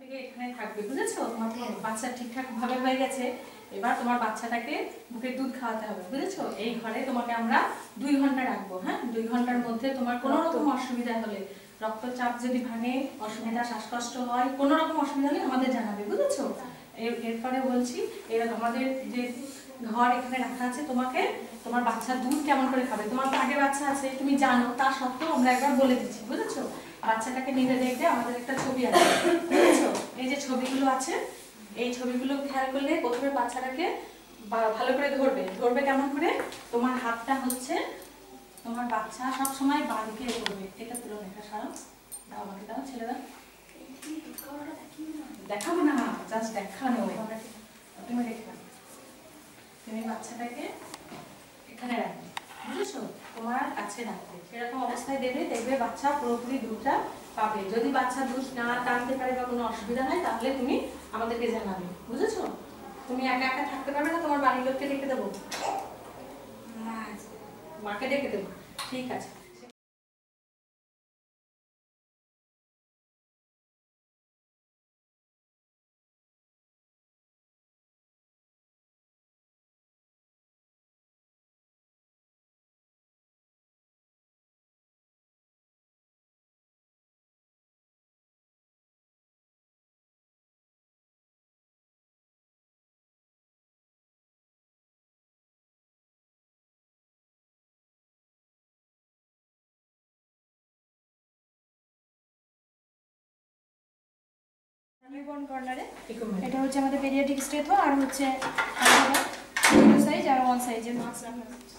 থেকে এখানে থাকবে, বুঝেছো? তোমার বাচ্চা ঠিকঠাক ভাবে হয়ে গেছে, এবার তোমার বাচ্চাটাকে বুকের দুধ খাওয়াতে হবে, বুঝেছো? এই ঘরে তোমাকে আমরা 2 ঘন্টা রাখবো। হ্যাঁ, 2 ঘন্টার মধ্যে তোমার কোনো রকম অসুবিধা হলে, রক্তচাপ যদি ভাঙে, অসুবিধা, শ্বাসকষ্ট হয়, কোনো রকম অসুবিধা হলে আমাদের জানাবে, বুঝেছো? এরপরে বলছি, আমাদের যে ঘর এখানে রাখা আছে, তোমাকে তোমার বাচ্চা দুধ কেমন করে খাবে, তোমার তো আগে বাচ্চা আছে, তুমি জানো, তা সত্ত্বেও আমরা একবার বলে দিচ্ছি, বুঝেছো? বাচ্চাটাকে নিতে দেখবে আমাদের একটা ছবি আছে, বুঝেছো? এই যে ছবিগুলো আছে, এই ছবিগুলো খেয়াল করলে প্রথমে বাচ্চাটাকে ভালো করে ধরবে কেমন করে, তোমার হাতটা হচ্ছে, তোমার বাচ্চা সব সময় বাঁ দিকে করবে। এটা তুলো দেখা সারা দাও, আমাকে দাও, ছেলে দাও। দেখাবো না, জাস্ট দেখানো, তুমি দেখবে। তুমি বাচ্চাটাকে এখানে রাখবে, বুঝেছো? তোমার কাছে রাখবে, এরকম অবস্থায় দেবে, দেখবে বাচ্চা পুরোপুরি দুধটা পাবে। যদি বাচ্চা দুধ না টানতে পারে বা কোনো অসুবিধা হয়, তাহলে তুমি আমাদেরকে জানাবে, বুঝেছো? তুমি একা একা থাকতে পারবে না, তোমার বাড়ির লোককে ডেকে দেবো, মাকে ডেকে দেবো, ঠিক আছে? নিউবর্ন কর্নারে এটা হচ্ছে আমাদের পেডিয়াট্রিক স্টেথো, আর হচ্ছে সাইজ আর 1 সাইজের মাস্ক রাখা আছে।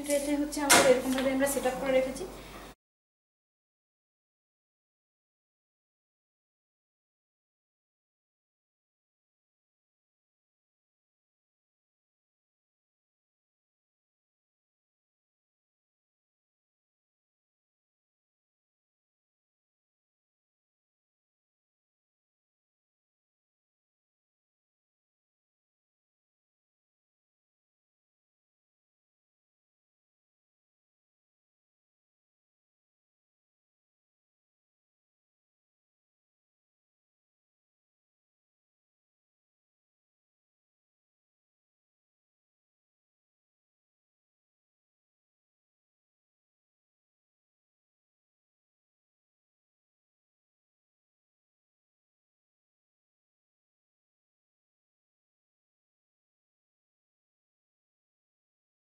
ট্রেতে হচ্ছে আমাদের এরকমভাবে আমরা সেট আপ করে রেখেছি।